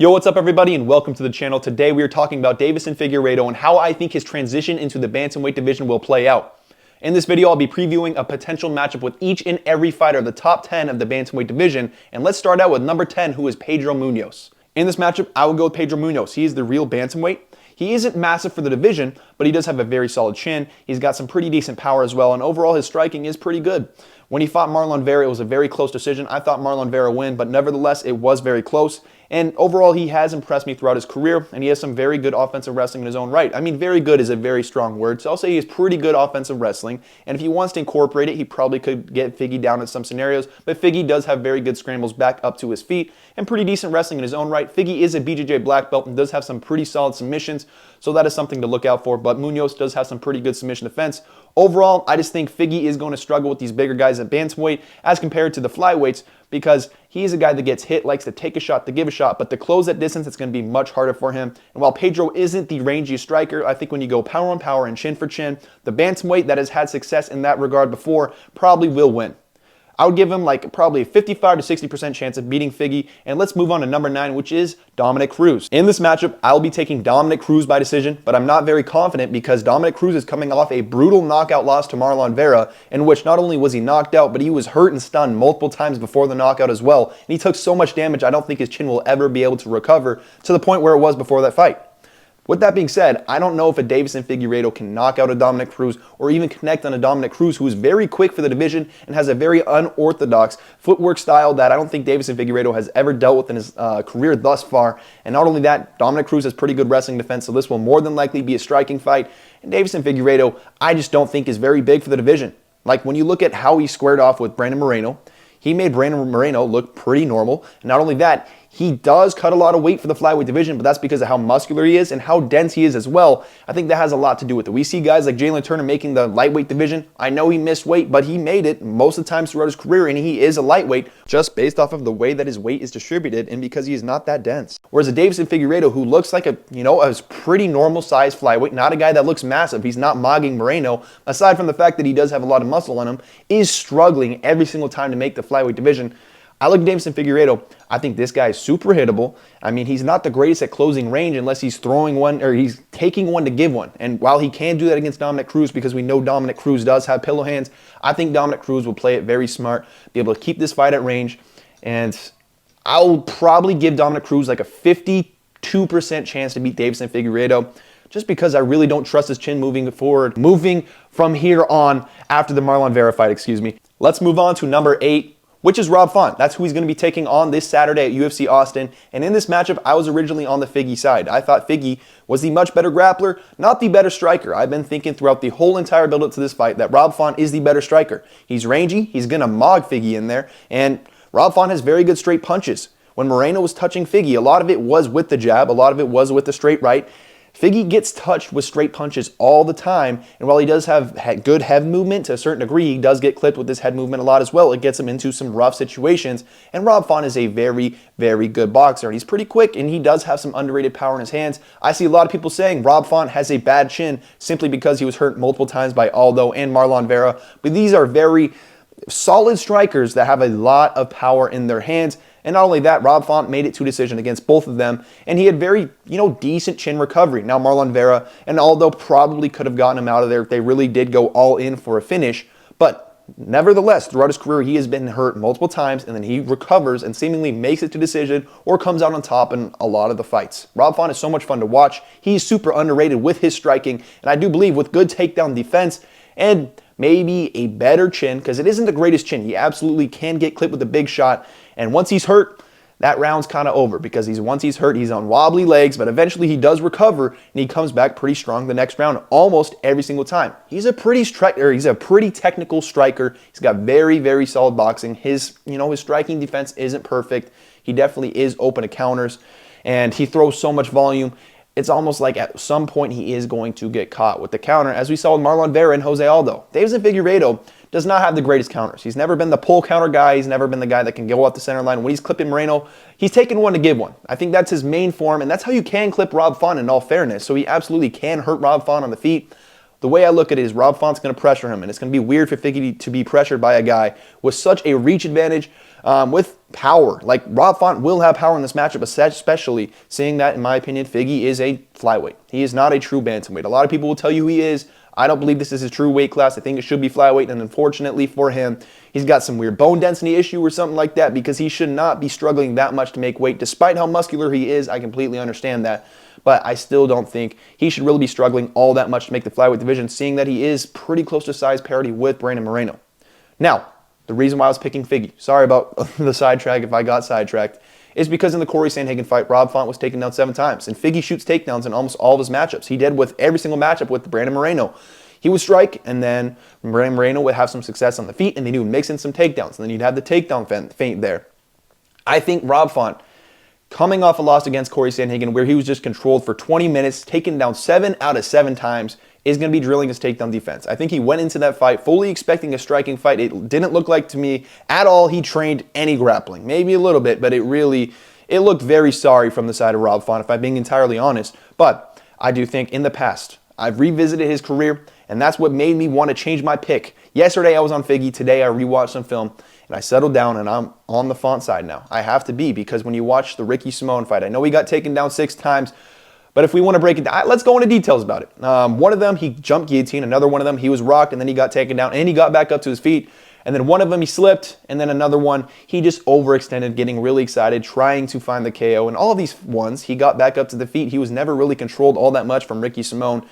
Yo, what's up everybody and welcome to the channel. Today we are talking about Deiveson Figueiredo and how I think his transition into the bantamweight division will play out. In this video, I'll be previewing a potential matchup with each and every fighter of the top 10 of the bantamweight division, and let's start out with number 10, who is Pedro Munos. In this matchup, I will go with Pedro Munos. He is the real bantamweight. He isn't massive for the division, but he does have a very solid chin. He's got some pretty decent power as well, and overall his striking is pretty good. When he fought Marlon Vera, it was a very close decision. I thought Marlon Vera would win, but nevertheless, it was very close. And overall, he has impressed me throughout his career, and he has some very good offensive wrestling in his own right. I mean, very good is a very strong word, so I'll say he has pretty good offensive wrestling. And if he wants to incorporate it, he probably could get Figgy down in some scenarios. But Figgy does have very good scrambles back up to his feet and pretty decent wrestling in his own right. Figgy is a BJJ black belt and does have some pretty solid submissions, so that is something to look out for. But Munoz does have some pretty good submission defense. Overall, I just think Figgy is going to struggle with these bigger guys at bantamweight as compared to the flyweights, because he's a guy that gets hit, likes to take a shot, to give a shot, but to close that distance, it's going to be much harder for him. And while Pedro isn't the rangiest striker, I think when you go power on power and chin for chin, the bantamweight that has had success in that regard before probably will win. I would give him like probably a 55 to 60% chance of beating Figgy. And let's move on to number 9, which is Dominick Cruz. In this matchup, I'll be taking Dominick Cruz by decision, but I'm not very confident because Dominick Cruz is coming off a brutal knockout loss to Marlon Vera, in which not only was he knocked out, but he was hurt and stunned multiple times before the knockout as well. And he took so much damage, I don't think his chin will ever be able to recover to the point where it was before that fight. With that being said, I don't know if a Deiveson Figueiredo can knock out a Dominick Cruz or even connect on a Dominick Cruz who is very quick for the division and has a very unorthodox footwork style that I don't think Deiveson Figueiredo has ever dealt with in his career thus far. And not only that, Dominick Cruz has pretty good wrestling defense, so this will more than likely be a striking fight. And Deiveson Figueiredo, I just don't think is very big for the division. Like when you look at how he squared off with Brandon Moreno, he made Brandon Moreno look pretty normal. And not only that, he does cut a lot of weight for the flyweight division, but that's because of how muscular he is and how dense he is as well. I think that has a lot to do with it. We see guys like Jalen Turner making the lightweight division. I know he missed weight, but he made it most of the times throughout his career, and he is a lightweight just based off of the way that his weight is distributed and because he is not that dense. Whereas a Deiveson Figueiredo, who looks like a pretty normal size flyweight, not a guy that looks massive, he's not mogging Moreno, aside from the fact that he does have a lot of muscle on him, is struggling every single time to make the flyweight division. I look at Deiveson Figueiredo. I think this guy is super hittable. I mean, he's not the greatest at closing range unless he's throwing one or he's taking one to give one. And while he can do that against Dominick Cruz, because we know Dominick Cruz does have pillow hands, I think Dominick Cruz will play it very smart, be able to keep this fight at range. And I'll probably give Dominick Cruz like a 52% chance to beat Deiveson Figueiredo, just because I really don't trust his chin moving forward, moving from here on after the Marlon Vera fight, excuse me. Let's move on to number 8. Which is Rob Font. That's who he's going to be taking on this Saturday at UFC Austin. And in this matchup, I was originally on the Figgy side. I thought Figgy was the much better grappler, not the better striker. I've been thinking throughout the whole entire build-up to this fight that Rob Font is the better striker. He's rangy, he's going to mog Figgy in there, and Rob Font has very good straight punches. When Moreno was touching Figgy, a lot of it was with the jab, a lot of it was with the straight right. Figgy gets touched with straight punches all the time, and while he does have good head movement to a certain degree, he does get clipped with his head movement a lot as well. It gets him into some rough situations, and Rob Font is a very, very good boxer, and he's pretty quick, and he does have some underrated power in his hands. I see a lot of people saying Rob Font has a bad chin simply because he was hurt multiple times by Aldo and Marlon Vera, but these are very solid strikers that have a lot of power in their hands. And not only that, Rob Font made it to decision against both of them, and he had very, decent chin recovery. Now Marlon Vera and Aldo probably could have gotten him out of there if they really did go all in for a finish, but nevertheless, throughout his career, he has been hurt multiple times, and then he recovers and seemingly makes it to decision or comes out on top in a lot of the fights. Rob Font is so much fun to watch. He's super underrated with his striking, and I do believe with good takedown defense and maybe a better chin, because it isn't the greatest chin. He absolutely can get clipped with a big shot, and once he's hurt, that round's kind of over, because once he's hurt, he's on wobbly legs, but eventually he does recover, and he comes back pretty strong the next round almost every single time. He's a pretty technical striker. He's got very, very solid boxing. His striking defense isn't perfect. He definitely is open to counters, and he throws so much volume. It's almost like at some point he is going to get caught with the counter, as we saw with Marlon Vera and Jose Aldo. Deiveson Figueiredo does not have the greatest counters. He's never been the pull counter guy. He's never been the guy that can go up the center line. When he's clipping Moreno, he's taking one to give one. I think that's his main form, and that's how you can clip Rob Font in all fairness. So he absolutely can hurt Rob Font on the feet. The way I look at it is Rob Font's going to pressure him, and it's going to be weird for Figgy to be pressured by a guy with such a reach advantage, with power. Like, Rob Font will have power in this matchup, especially seeing that, in my opinion, Figgy is a flyweight. He is not a true bantamweight. A lot of people will tell you who he is. I don't believe this is his true weight class. I think it should be flyweight, and unfortunately for him, he's got some weird bone density issue or something like that, because he should not be struggling that much to make weight. Despite how muscular he is, I completely understand that. But I still don't think he should really be struggling all that much to make the flyweight division, seeing that he is pretty close to size parity with Brandon Moreno. Now, the reason why I was picking Figgy, sorry about the sidetrack if I got sidetracked, is because in the Cory Sandhagen fight, Rob Font was taken down 7 times. And Figgy shoots takedowns in almost all of his matchups. He did with every single matchup with Brandon Moreno. He would strike, and then Brandon Moreno would have some success on the feet, and then he would mix in some takedowns, and then you'd have the takedown feint there. I think Rob Font, coming off a loss against Cory Sandhagen, where he was just controlled for 20 minutes, taken down 7 out of 7 times, is going to be drilling his takedown defense. I think he went into that fight fully expecting a striking fight. It didn't look like to me at all he trained any grappling. Maybe a little bit, but it looked very sorry from the side of Rob Font, if I'm being entirely honest. But I do think in the past, I've revisited his career, and that's what made me want to change my pick. Yesterday I was on Figgy. Today I rewatched some film, and I settled down, and I'm on the Font side now. I have to be, because when you watch the Ricky Simón fight, I know he got taken down 6 times, but if we want to break it down, let's go into details about it. One of them, he jumped guillotine. Another one of them, he was rocked, and then he got taken down, and he got back up to his feet. And then one of them, he slipped, and then another one, he just overextended, getting really excited, trying to find the KO. And all of these ones, he got back up to the feet. He was never really controlled all that much from Ricky Simón.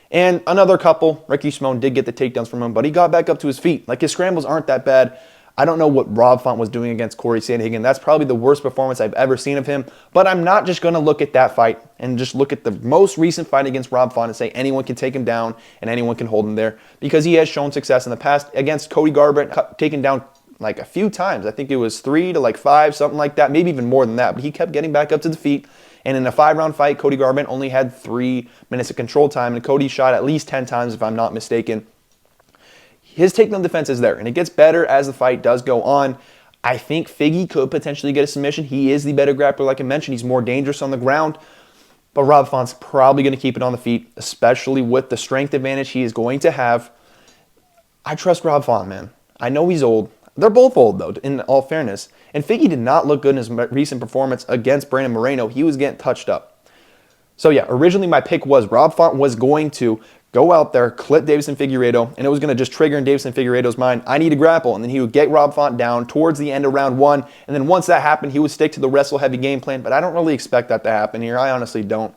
And another couple, Ricky Simón did get the takedowns from him, but he got back up to his feet. Like, his scrambles aren't that bad. I don't know what Rob Font was doing against Cory Sandhagen. That's probably the worst performance I've ever seen of him. But I'm not just going to look at that fight and just look at the most recent fight against Rob Font and say anyone can take him down and anyone can hold him there, because he has shown success in the past against Cody Garbrandt, taken down like a few times. I think it was 3 to like 5, something like that, maybe even more than that. But he kept getting back up to the feet. And in a 5-round fight, Cody Garbrandt only had 3 minutes of control time, and Cody shot at least 10 times, if I'm not mistaken. His takedown defense is there, and it gets better as the fight does go on. I think Figgy could potentially get a submission. He is the better grappler, like I mentioned. He's more dangerous on the ground. But Rob Font's probably going to keep it on the feet, especially with the strength advantage he is going to have. I trust Rob Font, man. I know he's old. They're both old, though, in all fairness. And Figgy did not look good in his recent performance against Brandon Moreno. He was getting touched up. So, yeah, originally my pick was Rob Font was going to go out there, clip Deiveson Figueiredo, and it was going to just trigger in Deiveson Figueiredo's mind, I need to grapple. And then he would get Rob Font down towards the end of round 1. And then once that happened, he would stick to the wrestle-heavy game plan. But I don't really expect that to happen here. I honestly don't.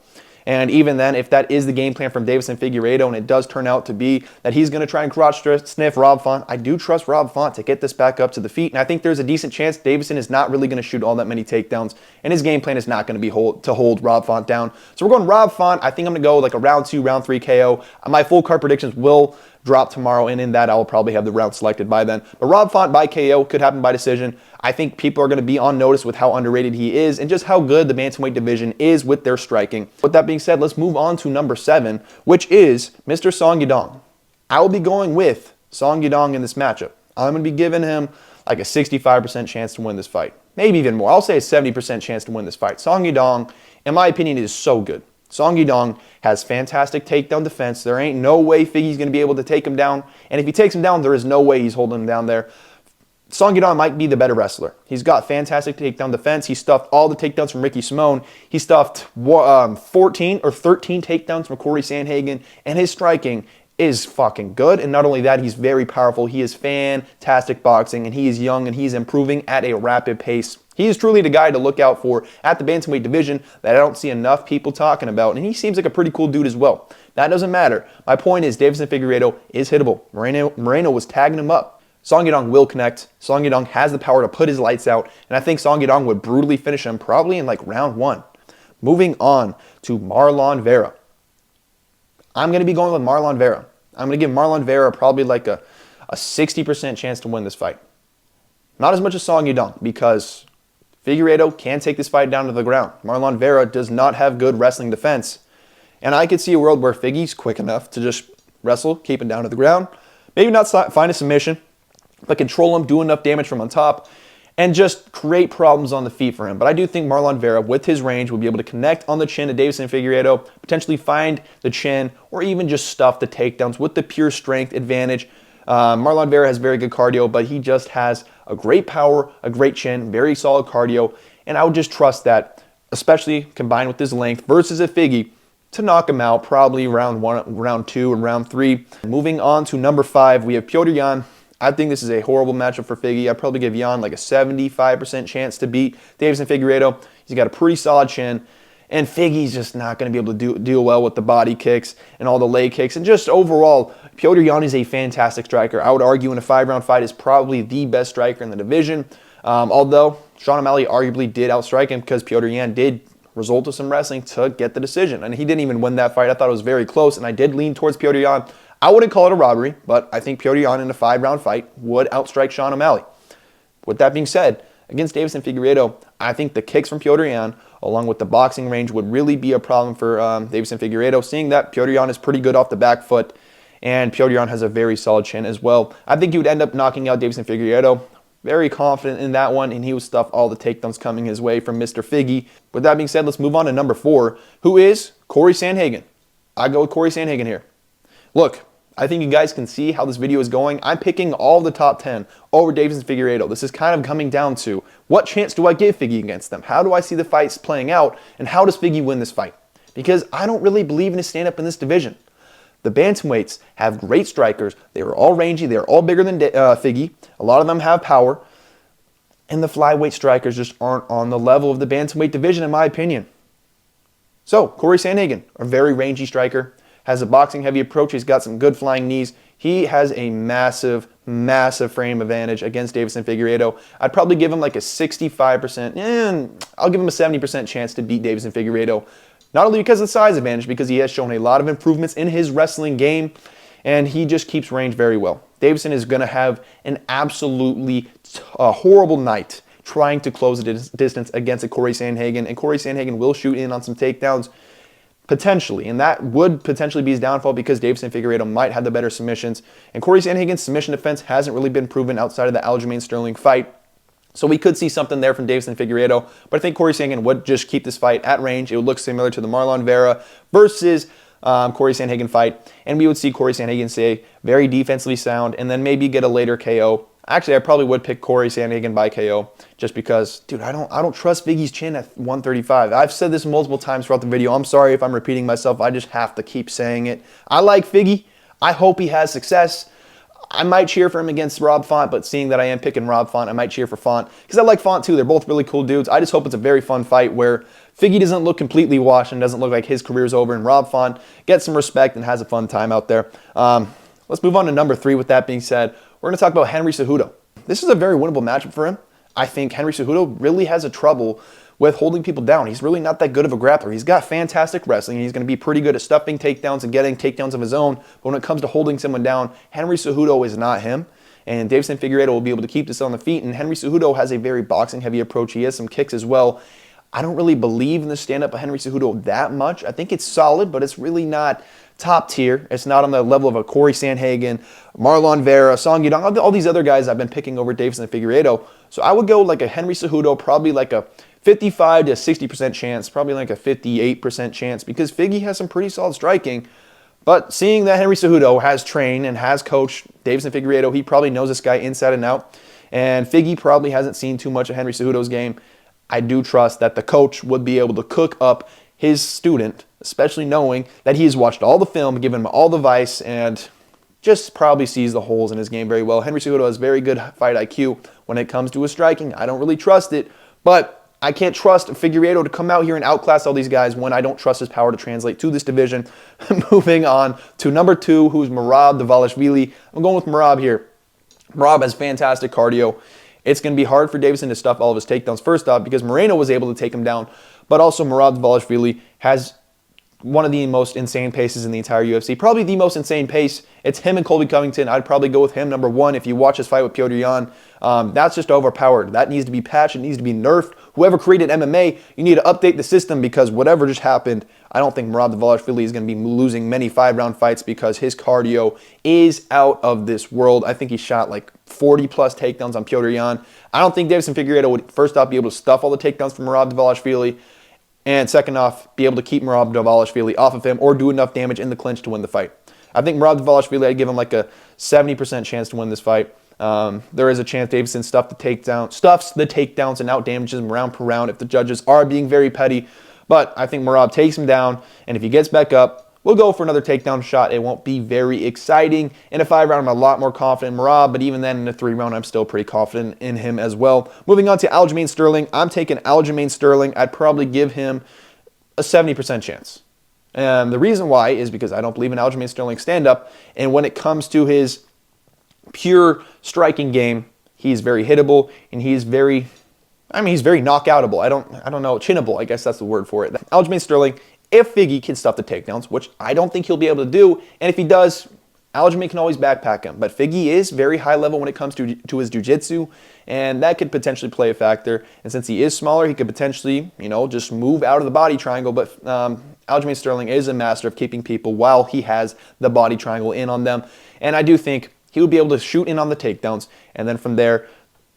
And even then, if that is the game plan from Deiveson Figueiredo, and it does turn out to be that he's going to try and crotch sniff Rob Font, I do trust Rob Font to get this back up to the feet. And I think there's a decent chance Deiveson is not really going to shoot all that many takedowns, and his game plan is not going to be to hold Rob Font down. So we're going Rob Font. I think I'm going to go like a round 2, round 3 KO. My full card predictions will drop tomorrow, and in that I will probably have the round selected by then. But Rob Font by KO, could happen by decision. I think people are going to be on notice with how underrated he is and just how good the bantamweight division is with their striking. With that being said, let's move on to number 7, which is Mr. Song Yadong. I will be going with Song Yadong in this matchup. I'm going to be giving him like a 65% chance to win this fight. Maybe even more. I'll say a 70% chance to win this fight. Song Yadong, in my opinion, is so good. Song Yadong has fantastic takedown defense. There ain't no way Figgy's going to be able to take him down. And if he takes him down, there is no way he's holding him down there. Song Yadong might be the better wrestler. He's got fantastic takedown defense. He stuffed all the takedowns from Ricky Simón. He stuffed 14 or 13 takedowns from Cory Sandhagen. And his striking is fucking good. And not only that, he's very powerful. He is fantastic boxing, and he is young, and he's improving at a rapid pace. He is truly the guy to look out for at the bantamweight division that I don't see enough people talking about. And he seems like a pretty cool dude as well. That doesn't matter. My point is Deiveson Figueiredo is hittable. Moreno was tagging him up. Song Yadong will connect. Song Yadong has the power to put his lights out. And I think Song Yadong would brutally finish him probably in like round 1. Moving on to Marlon Vera. I'm going to be going with Marlon Vera. I'm going to give Marlon Vera probably like a 60% chance to win this fight. Not as much as Song Yadong, because Figueiredo can take this fight down to the ground. Marlon Vera does not have good wrestling defense. And I could see a world where Figgy's quick enough to just wrestle, keep him down to the ground. Maybe not find a submission, but control him, do enough damage from on top. and just create problems on the feet for him. But I do think Marlon Vera, with his range, will be able to connect on the chin to Deiveson Figueiredo, potentially find the chin, or even just stuff the takedowns with the pure strength advantage. Marlon Vera has very good cardio, but he just has a great power, a great chin, very solid cardio, and I would just trust that, especially combined with his length versus a Figgy, to knock him out probably round 1, round 2, and round 3. Moving on to number 5, we have Petr Yan. I think this is a horrible matchup for Figgy. I'd probably give Yan like a 75% chance to beat Deiveson Figueiredo. He's got a pretty solid chin, and Figgy's just not going to be able to deal well with the body kicks and all the leg kicks. And just overall, Petr Yan is a fantastic striker. I would argue in a 5-round fight is probably the best striker in the division. Although Shaam Ali arguably did outstrike him because Petr Yan did resort to some wrestling to get the decision. And he didn't even win that fight. I thought it was very close, and I did lean towards Petr Yan. I wouldn't call it a robbery, but I think Petr Yan in a 5-round fight would outstrike Shaam Ali. With that being said, against Deiveson Figueiredo, I think the kicks from Petr Yan, along with the boxing range, would really be a problem for Deiveson Figueiredo, seeing that Petr Yan is pretty good off the back foot, and Petr Yan has a very solid chin as well. I think he would end up knocking out Deiveson Figueiredo. Very confident in that one, and he would stuff all the takedowns coming his way from Mr. Figgy. With that being said, let's move on to number 4, who is Cory Sandhagen. I go with Cory Sandhagen here. Look, I think you guys can see how this video is going. I'm picking all the top 10 over Deiveson Figueiredo. This is kind of coming down to what chance do I give Figgy against them? How do I see the fights playing out? And how does Figgy win this fight? Because I don't really believe in his stand-up in this division. The bantamweights have great strikers. They are all rangy. They are all bigger than Figgy. A lot of them have power. And the flyweight strikers just aren't on the level of the bantamweight division, in my opinion. So, Cory Sandhagen, a very rangy striker, has a boxing-heavy approach. He's got some good flying knees. He has a massive, massive frame advantage against Deiveson Figueiredo. I'd probably give him like a 65%, and I'll give him a 70% chance to beat Deiveson Figueiredo. Not only because of the size advantage, because he has shown a lot of improvements in his wrestling game, and he just keeps range very well. Deiveson is going to have an absolutely horrible night trying to close the distance against a Cory Sandhagen, and Cory Sandhagen will shoot in on some takedowns, potentially, and that would potentially be his downfall because Deiveson Figueiredo might have the better submissions, and Cory Sandhagen's submission defense hasn't really been proven outside of the Aline Sterling fight, so we could see something there from Deiveson Figueiredo, but I think Cory Sandhagen would just keep this fight at range. It would look similar to the Marlon Vera versus Cory Sandhagen fight, and we would see Cory Sandhagen stay very defensively sound and then maybe get a later KO. Actually, I probably would pick Cory Sandhagen by KO just because, dude, I don't trust Figgy's chin at 135. I've said this multiple times throughout the video. I'm sorry if I'm repeating myself. I just have to keep saying it. I like Figgy. I hope he has success. I might cheer for him against Rob Font, but seeing that I am picking Rob Font, I might cheer for Font because I like Font too. They're both really cool dudes. I just hope it's a very fun fight where Figgy doesn't look completely washed and doesn't look like his career's over, and Rob Font gets some respect and has a fun time out there. Let's move on to number 3. With that being said, we're going to talk about Henry Cejudo. This is a very winnable matchup for him. I think Henry Cejudo really has a trouble with holding people down. He's really not that good of a grappler. He's got fantastic wrestling. He's going to be pretty good at stuffing takedowns and getting takedowns of his own. But when it comes to holding someone down, Henry Cejudo is not him. And Deiveson Figueiredo will be able to keep this on the feet. And Henry Cejudo has a very boxing-heavy approach. He has some kicks as well. I don't really believe in the stand-up of Henry Cejudo that much. I think it's solid, but it's really not top tier. It's not on the level of a Cory Sandhagen, Marlon Vera, Song Yudong, all these other guys I've been picking over Deiveson Figueiredo. So I would go like a Henry Cejudo, probably like a 55 to 60% chance, probably like a 58% chance, because Figgy has some pretty solid striking. But seeing that Henry Cejudo has trained and has coached Deiveson Figueiredo, he probably knows this guy inside and out. And Figgy probably hasn't seen too much of Henry Cejudo's game. I do trust that the coach would be able to cook up his student, especially knowing that he has watched all the film, given him all the advice, and just probably sees the holes in his game very well. Henry Cejudo has very good fight IQ when it comes to his striking. I don't really trust it, but I can't trust Figueiredo to come out here and outclass all these guys when I don't trust his power to translate to this division. Moving on to number 2, who's Merab Dvalishvili. I'm going with Merab here. Merab has fantastic cardio. It's going to be hard for Deiveson to stuff all of his takedowns first off because Moreno was able to take him down, but also Merab Dvalishvili has one of the most insane paces in the entire UFC. Probably the most insane pace. It's him and Colby Covington. I'd probably go with him number 1 if you watch his fight with Petr Yan. That's just overpowered. That needs to be patched. It needs to be nerfed. Whoever created MMA, you need to update the system because whatever just happened, I don't think Merab Dvalishvili is going to be losing many 5-round fights because his cardio is out of this world. I think he shot like 40 plus takedowns on Petr Yan. I don't think Deiveson Figueiredo would first off be able to stuff all the takedowns from Merab Dvalishvili, and second off be able to keep Merab Dvalishvili off of him or do enough damage in the clinch to win the fight. I think Merab Dvalishvili, I'd give him like a 70% chance to win this fight. There is a chance Deiveson stuffs the takedowns and out damages him round per round if the judges are being very petty. But I think Merab takes him down, and if he gets back up, we'll go for another takedown shot. It won't be very exciting. In a 5-round, I'm a lot more confident in Merab, but even then in a 3-round, I'm still pretty confident in him as well. Moving on to Aljamain Sterling, I'm taking Aljamain Sterling. I'd probably give him a 70% chance. And the reason why is because I don't believe in Aljamain Sterling's stand-up, and when it comes to his pure striking game, he's very hittable, and he's very knockoutable. I don't know, chinable, I guess that's the word for it. Aljamain Sterling, if Figgy can stuff the takedowns, which I don't think he'll be able to do, and if he does, Aljamain can always backpack him. But Figgy is very high level when it comes to his jiu-jitsu, and that could potentially play a factor. And since he is smaller, he could potentially, just move out of the body triangle. But Aljamain Sterling is a master of keeping people while he has the body triangle in on them. And I do think he would be able to shoot in on the takedowns, and then from there,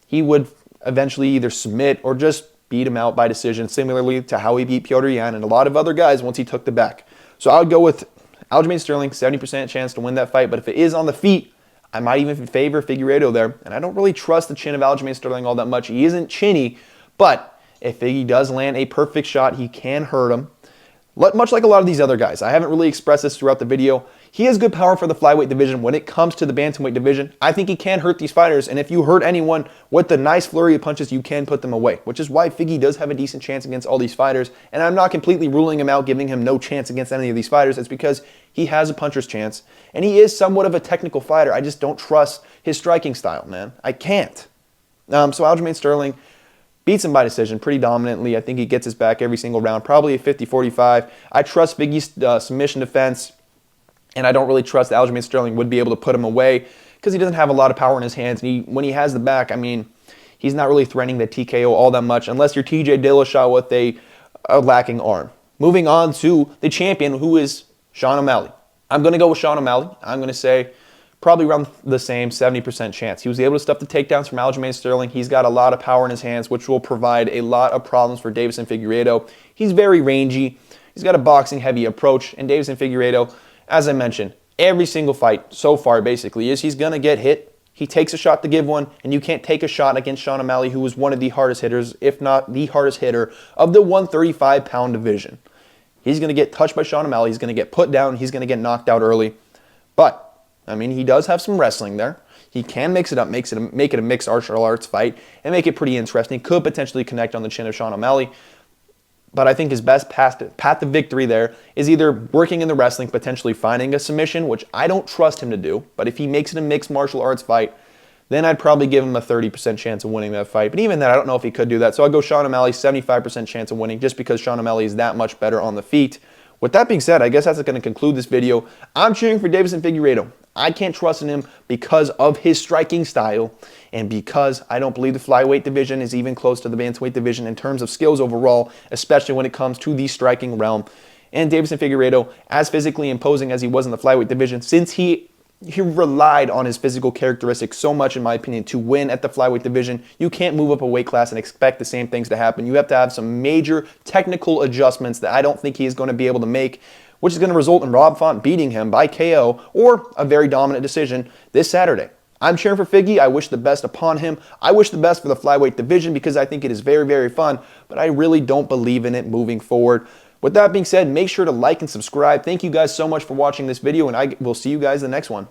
he would eventually either submit or just beat him out by decision, similarly to how he beat Petr Yan and a lot of other guys once he took the back. So I would go with Aljamain Sterling, 70% chance to win that fight, but if it is on the feet, I might even favor Figueiredo there, and I don't really trust the chin of Aljamain Sterling all that much. He isn't chinny, but if Figgy does land a perfect shot, he can hurt him. Much like a lot of these other guys. I haven't really expressed this throughout the video. He has good power for the flyweight division. When it comes to the bantamweight division, I think he can hurt these fighters. And if you hurt anyone with the nice flurry of punches, you can put them away, which is why Figgy does have a decent chance against all these fighters. And I'm not completely ruling him out, giving him no chance against any of these fighters. It's because he has a puncher's chance. And he is somewhat of a technical fighter. I just don't trust his striking style, man. I can't. So Aljamain Sterling beats him by decision pretty dominantly. I think he gets his back every single round, probably a 50-45. I trust Figgy's submission defense, and I don't really trust that Aljamain Sterling would be able to put him away because he doesn't have a lot of power in his hands. And when he has the back, he's not really threatening the TKO all that much unless you're TJ Dillashaw with a lacking arm. Moving on to the champion, who is Shaam Ali. I'm going to go with Shaam Ali. I'm going to say probably around the same 70% chance. He was able to stuff the takedowns from Aljamain Sterling. He's got a lot of power in his hands, which will provide a lot of problems for Deiveson Figueiredo. He's very rangy. He's got a boxing-heavy approach, and Deiveson Figueiredo, as I mentioned, every single fight so far basically is he's going to get hit. He takes a shot to give one, and you can't take a shot against Shaam Ali, who is one of the hardest hitters, if not the hardest hitter, of the 135-pound division. He's going to get touched by Shaam Ali. He's going to get put down. He's going to get knocked out early. But he does have some wrestling there. He can mix it up, make it a mixed martial arts fight, and make it pretty interesting. Could potentially connect on the chin of Shaam Ali. But I think his best path to victory there is either working in the wrestling, potentially finding a submission, which I don't trust him to do. But if he makes it a mixed martial arts fight, then I'd probably give him a 30% chance of winning that fight. But even then, I don't know if he could do that. So I'll go Shaam Ali, 75% chance of winning, just because Shaam Ali is that much better on the feet. With that being said, I guess that's going to conclude this video. I'm cheering for Deiveson Figueiredo. I can't trust in him because of his striking style and because I don't believe the flyweight division is even close to the bantamweight division in terms of skills overall, especially when it comes to the striking realm. And Deiveson Figueiredo, as physically imposing as he was in the flyweight division, since he relied on his physical characteristics so much, in my opinion, to win at the flyweight division, you can't move up a weight class and expect the same things to happen. You have to have some major technical adjustments that I don't think he is going to be able to make, which is going to result in Rob Font beating him by KO or a very dominant decision this Saturday. I'm cheering for Figgy. I wish the best upon him. I wish the best for the flyweight division because I think it is very, very fun, but I really don't believe in it moving forward. With that being said, make sure to like and subscribe. Thank you guys so much for watching this video, and I will see you guys in the next one.